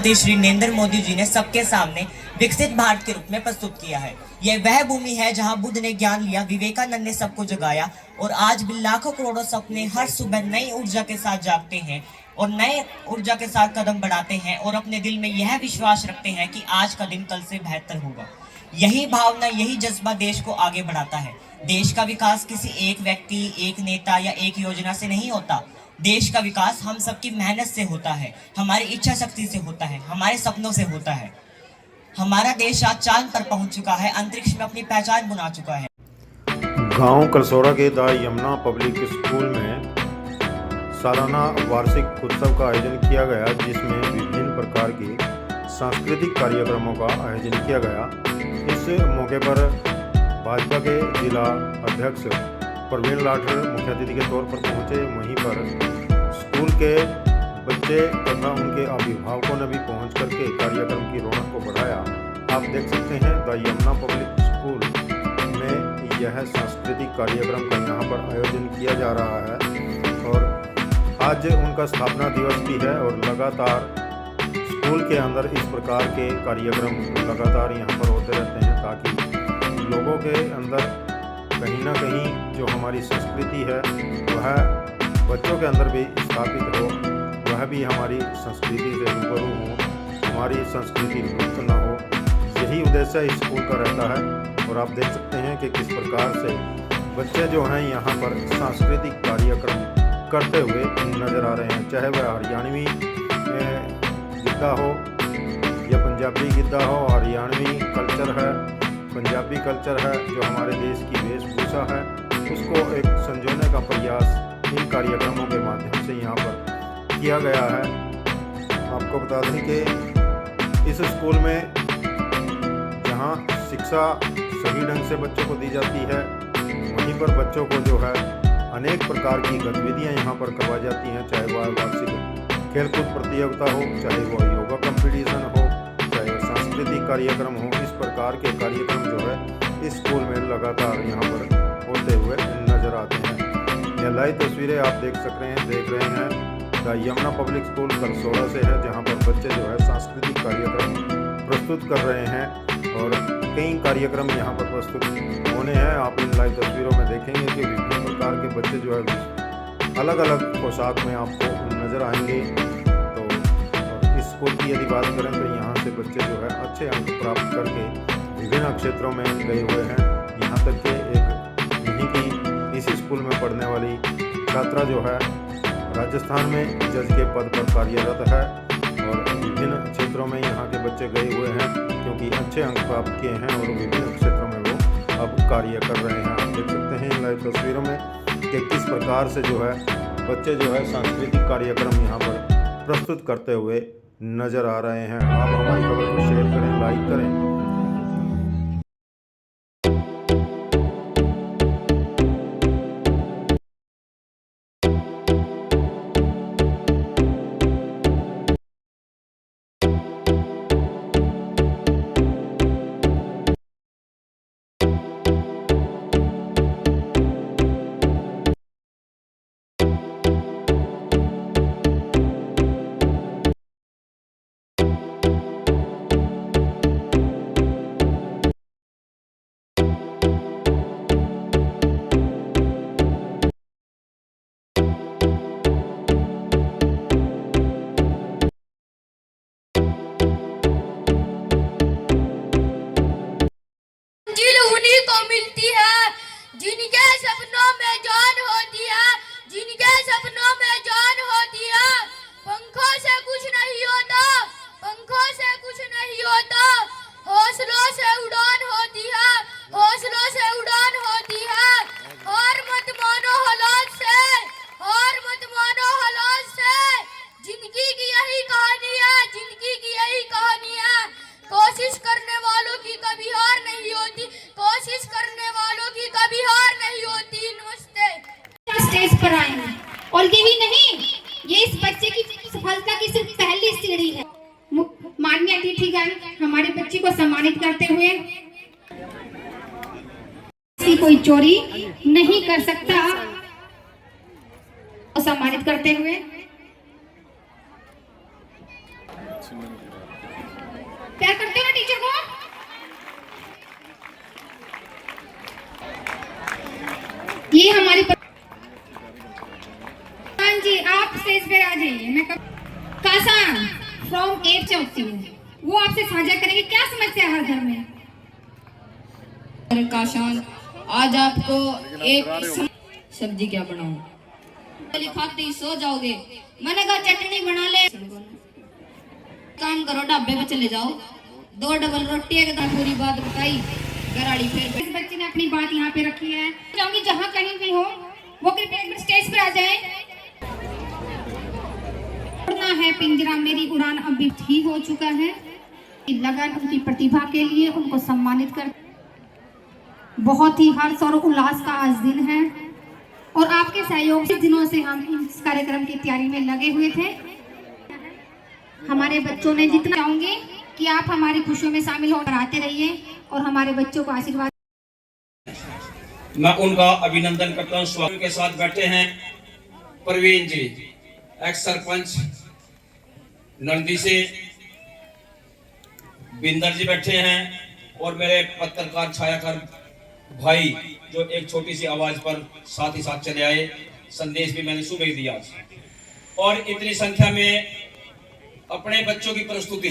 प्रधानमंत्री श्री नरेंद्र मोदी जी ने सबके सामने विकसित भारत के रूप में प्रस्तुत किया है। यह वह भूमि है जहां बुद्ध ने ज्ञान लिया, विवेकानंद ने सबको जगाया और आज भी लाखों करोड़ों सपने हर सुबह नई ऊर्जा के साथ जागते हैं और नए ऊर्जा के साथ कदम बढ़ाते हैं और अपने दिल में यह विश्वास रखते हैं कि आज का दिन कल से बेहतर होगा। यही भावना, यही जज्बा देश को आगे बढ़ाता है। देश का विकास किसी एक व्यक्ति, एक नेता या एक योजना से नहीं होता। देश का विकास हम सबकी मेहनत से होता है, हमारी इच्छा शक्ति से होता है, हमारे सपनों से होता है। हमारा देश आज चांद पर पहुंच चुका है, अंतरिक्ष में अपनी पहचान बना चुका है। गांव कलसोरा के द यमुना पब्लिक स्कूल में सालाना वार्षिक उत्सव का आयोजन किया गया, जिसमें विभिन्न प्रकार के सांस्कृतिक कार्यक्रमों का आयोजन किया गया। इस मौके पर भाजपा के जिला अध्यक्ष प्रवीण लाठर मुख्य अतिथि के तौर पर पहुंचे। वहीं पर स्कूल के बच्चे तथा उनके अभिभावकों ने भी पहुंच करके कार्यक्रम की रौनक को बढ़ाया। आप देख सकते हैं द यमुना पब्लिक स्कूल में यह सांस्कृतिक कार्यक्रम का यहाँ पर आयोजन किया जा रहा है और आज उनका स्थापना दिवस भी है और लगातार स्कूल के अंदर इस प्रकार के कार्यक्रम लगातार यहाँ पर होते रहते हैं, ताकि लोगों के अंदर कहीं ना कहीं जो हमारी संस्कृति है वह बच्चों के अंदर भी स्थापित हो, वह भी हमारी संस्कृति से रूबरू हो, हमारी संस्कृति लुप्त न हो। यही उद्देश्य इस स्कूल का रहता है। और आप देख सकते हैं कि किस प्रकार से बच्चे जो हैं यहाँ पर सांस्कृतिक कार्यक्रम करते हुए नज़र आ रहे हैं, चाहे वह हरियाणवी गिद्धा हो या पंजाबी गिद्धा हो। हरियाणवी कल्चर है, पंजाबी कल्चर है, जो हमारे देश की वेशभूषा है, उसको एक संजोने का प्रयास इन कार्यक्रमों के माध्यम से यहाँ पर किया गया है। आपको बता दें कि इस स्कूल में जहाँ शिक्षा सही ढंग से बच्चों को दी जाती है, वहीं पर बच्चों को जो है अनेक प्रकार की गतिविधियाँ यहाँ पर करवाई जाती हैं, चाहे वह वार्षिक खेलकूद प्रतियोगिता हो, चाहे वह योगा कंपटीशन हो, चाहे वह सांस्कृतिक कार्यक्रम हो। इस प्रकार के कार्यक्रम जो है इस स्कूल में लगातार यहाँ पर होते हुए नजर आते हैं। यह लाइव तस्वीरें आप देख रहे हैं the Yamuna public school Kalsora से है, जहाँ पर बच्चे जो है सांस्कृतिक कार्यक्रम प्रस्तुत कर रहे हैं और कई कार्यक्रम यहाँ पर प्रस्तुत होने हैं। आप इन लाइव तस्वीरों में देखेंगे कि विभिन्न प्रकार के बच्चे जो है अलग अलग पोशाक में आपको नज़र आएंगे। तो और इस स्कूल की यदि बात करें तो यहाँ से बच्चे जो है अच्छे अंक प्राप्त करके विभिन्न क्षेत्रों में गए हुए हैं। यहाँ तक कि एक यहीं की इसी स्कूल में पढ़ने वाली छात्रा जो है राजस्थान में जज के पद पर कार्यरत है और विभिन्न क्षेत्रों में यहाँ के बच्चे गए हुए हैं, क्योंकि अच्छे अंक प्राप्त किए हैं और विभिन्न क्षेत्रों में वो अब कार्य कर रहे हैं। आप देख सकते हैं लाइव तस्वीरों में कि किस प्रकार से जो है बच्चे जो है सांस्कृतिक कार्यक्रम यहाँ पर प्रस्तुत करते हुए नज़र आ रहे हैं। आप हमारी खबर को शेयर करें, लाइक करें। मिलती है जिनके सपनों में जान होती है, जिनके सपनों में जान होती है। पंखों से कुछ नहीं होता, पंखों से कुछ नहीं होता, हौसलों से उड़ान होती है, हौसलों से उड़ान होती है। हार मत मानो हालात से, हार मत मानो हालात से। जिंदगी की यही कहानी है, जिंदगी की यही कहानी है। कोशिश करने वालों की कभी हार नहीं होती, कोशिश करने वालों की कभी हार नहीं होती। नमस्ते। स्टेज पर आए हैं और ये भी नहीं, ये इस बच्चे की सफलता की सिर्फ पहली सीढ़ी है। माननीय अतिथिगण हमारे बच्चे को सम्मानित करते हुए, कोई चोरी नहीं कर सकता, सम्मानित करते हुए प्यार करते हो ना टीचर को? ये हमारी हाँ जी, आप स्टेज पे आ जाइए। मैं कासान फ्रॉम 8 चौथी वो आपसे साझा करेंगे क्या समस्या है हर घर में। काशान, आज आपको एक सब्जी क्या बनाऊं? खाते ही सो जाओगे। मैंने कहा चटनी बना ले। काम करो, ढाबे पे चले जाओ, 2 डबल रोटी एक दाल। पूरी बात बताई घराड़ी। फिर इस बच्चे ने अपनी बात यहाँ पे रखी है। चाहूंगी जहाँ कहीं भी हो वो कृपया एक बार स्टेज पर आ जाए। उड़ना है पिंजरा, मेरी उड़ान अभी ठीक हो चुका है। लगन उनकी प्रतिभा के लिए उनको सम्मानित कर बहुत ही हर्ष और उल्लास का आज दिन है और आपके सहयोग से दिनों से हम इस कार्यक्रम की तैयारी में लगे हुए थे। हमारे बच्चों ने जितना चाहूंगी कि आप हमारी खुशियों में शामिल होकर आते रहिए और हमारे बच्चों को आशीर्वाद। मैं उनका अभिनंदन करता हूँ। स्वागत के साथ बैठे हैं प्रवीण जी, एक्स सरपंच नंदी से, बिंदर जी बैठे हैं और मेरे पत्रकार छायाकर भाई जो एक छोटी सी आवाज पर साथ ही साथ चले आए। संदेश भी मैंने सुबह ही दिया और इतनी संख्या में अपने बच्चों की प्रस्तुति।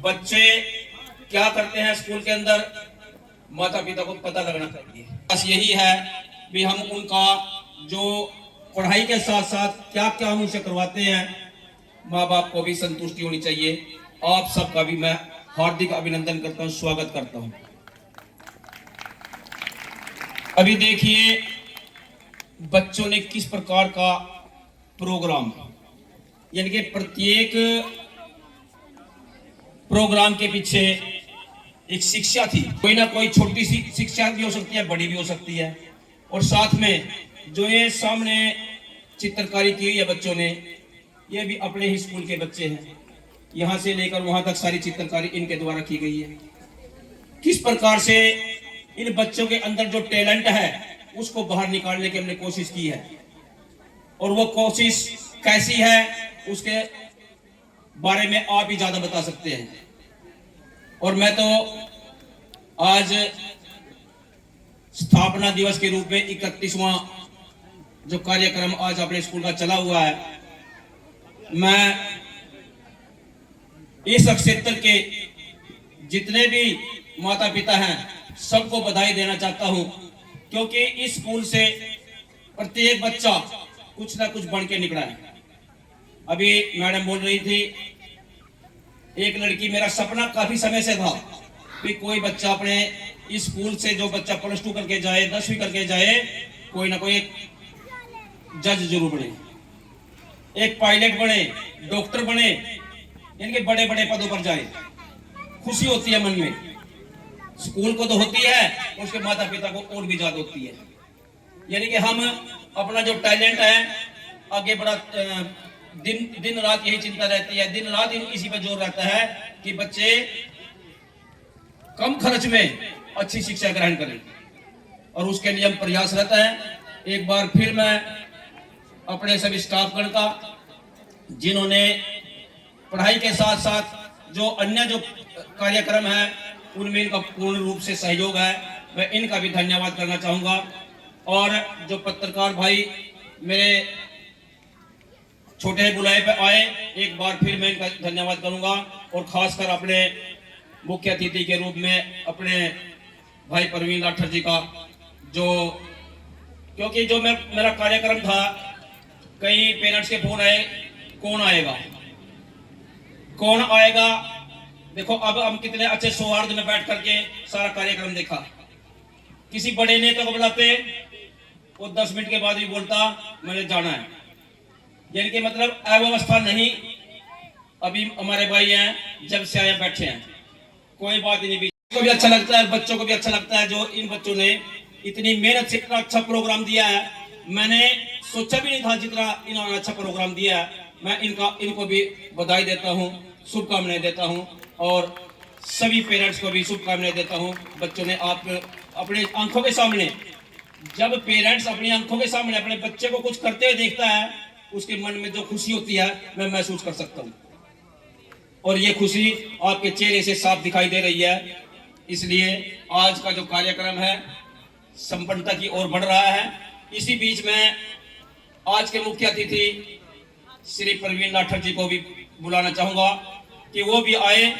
बच्चे क्या करते हैं स्कूल के अंदर, माता पिता को पता लगना चाहिए। बस यही है भी हम उनका जो पढ़ाई के साथ साथ क्या क्या हम उनसे करवाते हैं, माँ बाप को भी संतुष्टि होनी चाहिए। आप सबका भी मैं हार्दिक अभिनंदन करता हूँ, स्वागत करता हूँ। अभी देखिए बच्चों ने किस प्रकार का प्रोग्राम, यानी कि प्रत्येक प्रोग्राम के पीछे एक शिक्षा थी। कोई ना कोई छोटी सी शिक्षा भी हो सकती है, बड़ी भी हो सकती है। और साथ में जो ये सामने चित्रकारी की है बच्चों ने, ये भी अपने ही स्कूल के बच्चे हैं। यहाँ से लेकर वहां तक सारी चित्रकारी इनके द्वारा की गई है। किस प्रकार से इन बच्चों के अंदर जो टैलेंट है उसको बाहर निकालने की हमने कोशिश की है और वो कोशिश कैसी है उसके बारे में आप ही ज्यादा बता सकते हैं। और मैं तो आज स्थापना दिवस के रूप में 31वां जो कार्यक्रम आज अपने स्कूल का चला हुआ है, मैं इस क्षेत्र के जितने भी माता पिता हैं सबको बधाई देना चाहता हूं, क्योंकि इस स्कूल से प्रत्येक बच्चा कुछ ना कुछ बन के निकला है। अभी मैडम बोल रही थी, एक लड़की, मेरा सपना काफी समय से था कि कोई बच्चा अपने इस स्कूल से, जो बच्चा +2 करके जाए, 10वीं करके जाए, कोई ना कोई एक जज जरूर बने, एक पायलट बने, डॉक्टर बने, यानी कि बड़े बड़े पदों पर जाए। खुशी होती है मन में, स्कूल को तो होती है, उसके माता पिता को और भी ज्यादा होती है। यानी कि हम अपना जो टैलेंट है आगे बढ़ा, दिन रात यही चिंता रहती है, दिन रात इसी पे जोर रहता है कि बच्चे कम खर्च में अच्छी शिक्षा ग्रहण करें और उसके लिए हम प्रयासरत हैं। एक बार फिर मैं अपने सभी स्टाफगण का, जिन्होंने पढ़ाई के साथ साथ जो अन्य जो कार्यक्रम है उनमें इनका पूर्ण रूप से सहयोग है, मैं इनका भी धन्यवाद करना चाहूंगा। और जो पत्रकार भाई मेरे छोटे बुलाए पे आए, एक बार फिर मैं इनका धन्यवाद करूंगा। और खासकर अपने मुख्य अतिथि के रूप में अपने भाई प्रवीण लाठर जी का, जो क्योंकि जो मेरा कार्यक्रम था, कई पेरेंट्स के फोन आए, कौन आएगा कौन आएगा। देखो अब हम कितने अच्छे सौहार्द में बैठ करके सारा कार्यक्रम देखा। किसी बड़े नेता को बुलाते, वो 10 मिनट के बाद भी बोलता मैंने जाना है, यानी कि मतलब अव्यवस्था नहीं। अभी हमारे भाई हैं, जब से आए बैठे हैं, कोई बात ही नहीं। को भी अच्छा लगता है, बच्चों को भी अच्छा लगता है, जो इन बच्चों ने इतनी मेहनत से इतना अच्छा प्रोग्राम दिया है। मैंने सोचा भी नहीं था जितना इन्होंने अच्छा प्रोग्राम दिया है। मैं इनको भी बधाई देता हूँ, शुभकामनाएं देता हूँ और सभी पेरेंट्स को भी शुभकामनाएं देता हूँ। बच्चों ने आप अपने आंखों के सामने, जब पेरेंट्स अपनी आंखों के सामने अपने बच्चे को कुछ करते हुए देखता है, उसके मन में जो खुशी होती है मैं महसूस कर सकता हूँ। और ये खुशी आपके चेहरे से साफ दिखाई दे रही है। इसलिए आज का जो कार्यक्रम है संपन्नता की ओर बढ़ रहा है। इसी बीच में आज के मुख्य अतिथि श्री प्रवीण लाठर जी को भी बुलाना चाहूंगा कि वो भी आए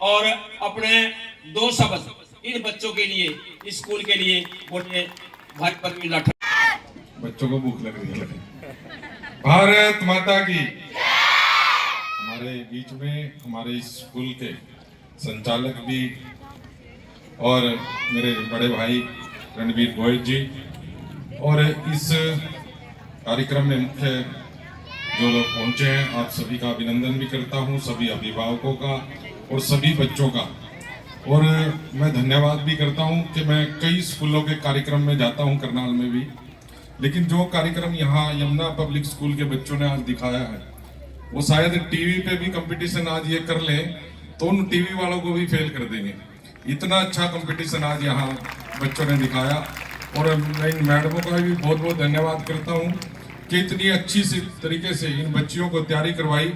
और अपने दो शब्द इन बच्चों के लिए, इस स्कूल के लिए बोले। भाई प्रवीण लाठर। बच्चों को भूख लग रही है। भारत माता की। हमारे बीच में हमारे इस स्कूल के संचालक भी और मेरे बड़े भाई रणवीर गोयल जी, और इस कार्यक्रम में मुख्य जो लोग पहुंचे हैं, आप सभी का अभिनंदन भी करता हूं, सभी अभिभावकों का और सभी बच्चों का। और मैं धन्यवाद भी करता हूं कि मैं कई स्कूलों के कार्यक्रम में जाता हूं, करनाल में भी, लेकिन जो कार्यक्रम यहाँ यमुना पब्लिक स्कूल के बच्चों ने आज दिखाया है, वो शायद टीवी पे भी कंपटीशन आज ये कर लें तो उन टीवी वालों को भी फेल कर देंगे। इतना अच्छा कंपटीशन आज यहाँ बच्चों ने दिखाया। और मैं इन मैडमों का भी बहुत बहुत धन्यवाद करता हूँ कि इतनी अच्छी सी तरीके से इन बच्चियों को तैयारी करवाई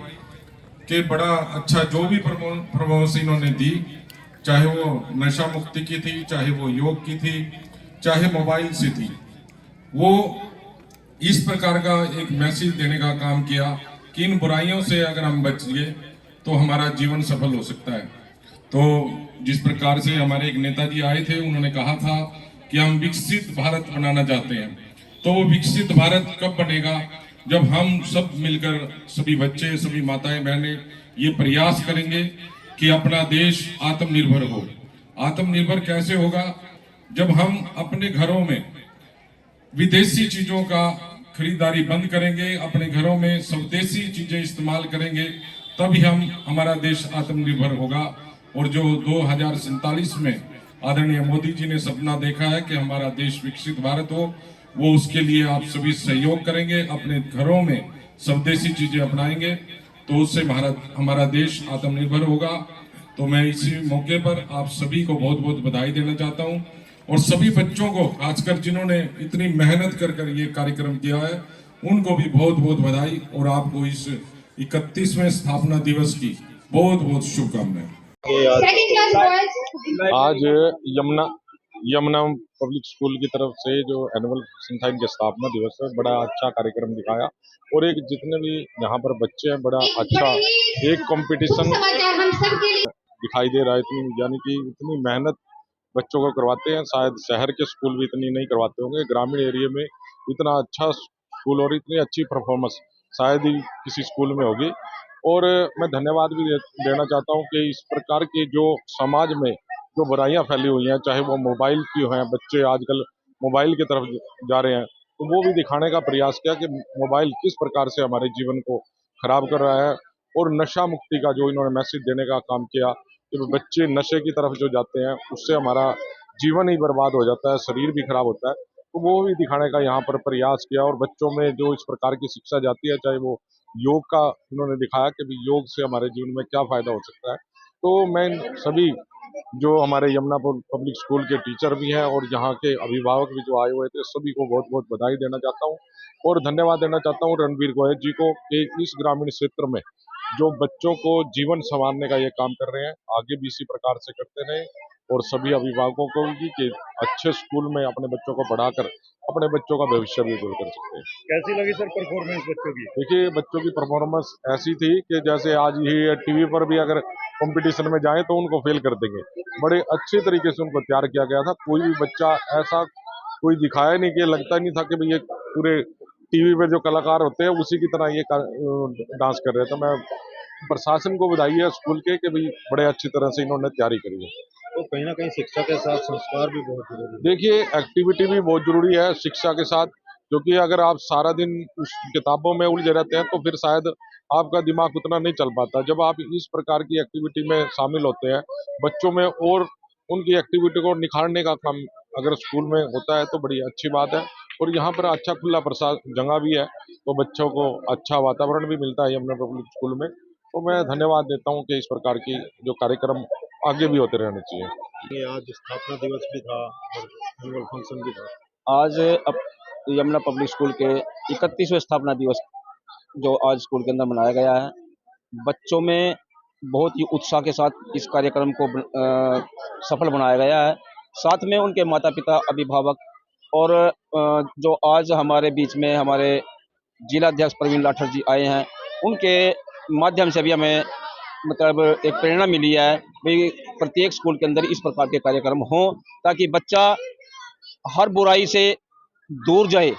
कि बड़ा अच्छा जो भी प्रमोशन इन्होंने दी, चाहे वो नशा मुक्ति की थी, चाहे वो योग की थी, चाहे मोबाइल से थी, वो इस प्रकार का एक मैसेज देने का काम किया कि इन बुराइयों से अगर हम बच गए तो हमारा जीवन सफल हो सकता है। तो जिस प्रकार से हमारे एक नेताजी आए थे, उन्होंने कहा था कि हम विकसित भारत बनाना चाहते हैं। तो वो विकसित भारत कब बनेगा? जब हम सब मिलकर, सभी बच्चे, सभी माताएं बहनें ये प्रयास करेंगे कि अपना देश आत्मनिर्भर हो। आत्मनिर्भर कैसे होगा? जब हम अपने घरों में विदेशी चीजों का खरीदारी बंद करेंगे, अपने घरों में स्वदेशी चीजें इस्तेमाल करेंगे, तभी हमारा देश आत्मनिर्भर होगा। और जो 2047 में आदरणीय मोदी जी ने सपना देखा है कि हमारा देश विकसित भारत हो, वो उसके लिए आप सभी सहयोग करेंगे, अपने घरों में स्वदेशी चीजें अपनाएंगे, तो उससे हमारा देश आत्मनिर्भर होगा। तो मैं इसी मौके पर आप सभी को बहुत बहुत बधाई देना चाहता हूं, और सभी बच्चों को, खासकर जिन्होंने इतनी मेहनत कर ये कार्यक्रम किया है, उनको भी बहुत बहुत बधाई, और आपको इस 31वें स्थापना दिवस की बहुत बहुत शुभकामनाएं। आज यमुना पब्लिक स्कूल की तरफ से जो एनुअल फंक्शन था, इनके स्थापना दिवस है, बड़ा अच्छा कार्यक्रम दिखाया। और एक जितने भी यहाँ पर बच्चे हैं, बड़ा अच्छा एक कंपटीशन दिखाई दे रहा है। इतनी यानी कि इतनी मेहनत बच्चों को करवाते हैं, शायद शहर के स्कूल भी इतनी नहीं करवाते होंगे। ग्रामीण एरिया में इतना अच्छा स्कूल और इतनी अच्छी परफॉर्मेंस शायद ही किसी स्कूल में होगी। और मैं धन्यवाद भी देना चाहता हूं कि इस प्रकार की जो समाज में जो बुराइयां फैली हुई हैं, चाहे वो मोबाइल की हैं, बच्चे आजकल मोबाइल की तरफ जा रहे हैं, तो वो भी दिखाने का प्रयास किया कि मोबाइल किस प्रकार से हमारे जीवन को खराब कर रहा है। और नशा मुक्ति का जो इन्होंने मैसेज देने का काम किया कि बच्चे नशे की तरफ जो जाते हैं, उससे हमारा जीवन ही बर्बाद हो जाता है, शरीर भी खराब होता है, तो वो भी दिखाने का यहाँ पर प्रयास किया। और बच्चों में जो इस प्रकार की शिक्षा जाती है, चाहे वो योग का उन्होंने दिखाया कि भी योग से हमारे जीवन में क्या फायदा हो सकता है। तो मैं सभी जो हमारे यमुना पब्लिक स्कूल के टीचर भी हैं और यहाँ के अभिभावक भी जो आए हुए थे, सभी को बहुत बहुत बधाई देना चाहता हूँ और धन्यवाद देना चाहता हूँ रणवीर गोयल जी को कि इस ग्रामीण क्षेत्र में जो बच्चों को जीवन संवारने का ये काम कर रहे हैं, आगे भी इसी प्रकार से करते रहे। और सभी अभिभावकों को भी कि अच्छे स्कूल में अपने बच्चों को पढ़ाकर अपने बच्चों का भविष्य भी उज्जवल कर सकते हैं। कैसी लगी सर परफॉर्मेंस बच्चों की? देखिए, बच्चों की परफॉर्मेंस ऐसी थी कि जैसे आज ही टीवी पर भी अगर कंपटीशन में जाएं तो उनको फेल कर देंगे। बड़े अच्छे तरीके से उनको तैयार किया गया था। कोई भी बच्चा ऐसा कोई दिखाया नहीं कि लगता नहीं था कि भाई ये पूरे टीवी पे जो कलाकार होते हैं उसी की तरह ये डांस कर रहे थे। मैं प्रशासन को बधाई है स्कूल के कि भाई बड़े अच्छी तरह से इन्होंने तैयारी करी है। तो कहीं ना कहीं शिक्षा के साथ संस्कार भी बहुत जरूरी है। देखिए, एक्टिविटी भी बहुत जरूरी है शिक्षा के साथ, क्योंकि अगर आप सारा दिन उस किताबों में उलझे रहते हैं तो फिर शायद आपका दिमाग उतना नहीं चल पाता। जब आप इस प्रकार की एक्टिविटी में शामिल होते हैं बच्चों में, और उनकी एक्टिविटी को निखारने का काम अगर स्कूल में होता है तो बड़ी अच्छी बात है। और यहाँ पर अच्छा खुला प्रसाद जगह भी है, तो बच्चों को अच्छा वातावरण भी मिलता है यमुना पब्लिक स्कूल में। तो मैं धन्यवाद देता हूँ कि इस प्रकार की जो कार्यक्रम आगे भी होते रहने चाहिए। ये आज स्थापना दिवस भी था और एनुअल फंक्शन भी था। आज यमुना पब्लिक स्कूल के 31वें स्थापना दिवस जो आज स्कूल के अंदर मनाया गया है, बच्चों में बहुत ही उत्साह के साथ इस कार्यक्रम को सफल बनाया गया है। साथ में उनके माता पिता, अभिभावक और जो आज हमारे बीच में हमारे जिला अध्यक्ष प्रवीण लाठर जी आए हैं, उनके माध्यम से भी हमें मतलब एक प्रेरणा मिली है भाई प्रत्येक स्कूल के अंदर इस प्रकार के कार्यक्रम हों, ताकि बच्चा हर बुराई से दूर जाए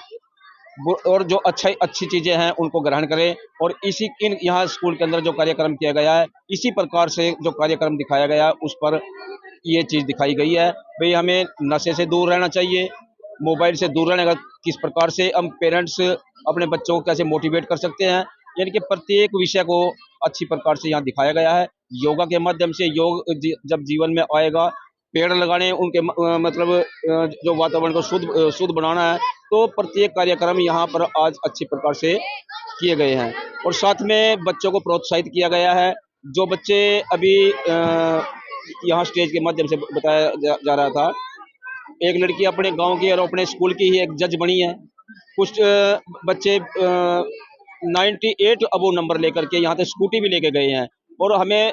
और जो अच्छी चीज़ें हैं उनको ग्रहण करें। और यहाँ स्कूल के अंदर जो कार्यक्रम किया गया है, इसी प्रकार से जो कार्यक्रम दिखाया गया है उस पर ये चीज़ दिखाई गई है भाई हमें नशे से दूर रहना चाहिए, मोबाइल से दूर रहने का किस प्रकार से हम पेरेंट्स अपने बच्चों को कैसे मोटिवेट कर सकते हैं, यानी कि प्रत्येक विषय को अच्छी प्रकार से यहाँ दिखाया गया है। योगा के माध्यम से योग जब जीवन में आएगा, पेड़ लगाने, उनके मतलब जो वातावरण को शुद्ध बनाना है, तो प्रत्येक कार्यक्रम यहाँ पर आज अच्छी प्रकार से किए गए हैं। और साथ में बच्चों को प्रोत्साहित किया गया है। जो बच्चे अभी यहाँ स्टेज के माध्यम से बताया जा रहा था, एक लड़की अपने गांव की और अपने स्कूल की ही एक जज बनी है। कुछ बच्चे 98 अबो नंबर लेकर के यहाँ से स्कूटी भी लेके गए हैं, और हमें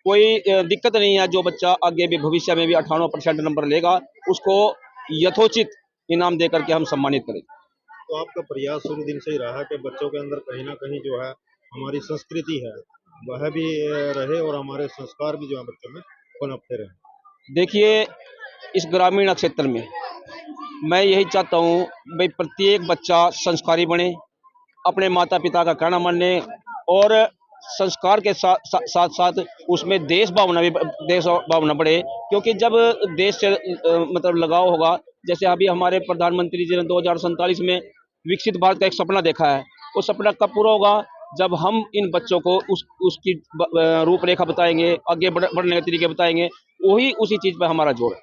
कोई दिक्कत नहीं है। जो बच्चा आगे भी भविष्य में भी 98% नंबर लेगा, उसको यथोचित इनाम दे करके हम सम्मानित करें। तो आपका प्रयास शुरू दिन से ही रहा कि बच्चों के अंदर कहीं ना कहीं जो है हमारी संस्कृति है वह भी रहे और हमारे संस्कार भी जो है बच्चों में पनपते रहे। देखिए, इस ग्रामीण क्षेत्र में मैं यही चाहता हूँ भाई प्रत्येक बच्चा संस्कारी बने, अपने माता पिता का कहना माने, और संस्कार के साथ साथ उसमें देश भावना बढ़े। क्योंकि जब देश से मतलब लगाव होगा, जैसे अभी हमारे प्रधानमंत्री जी ने 2047 में विकसित भारत का एक सपना देखा है, वो सपना कब पूरा होगा? जब हम इन बच्चों को उसकी रूपरेखा बताएंगे, आगे बढ़ने के तरीके बताएंगे, वही उसी चीज़ पर हमारा जोर है।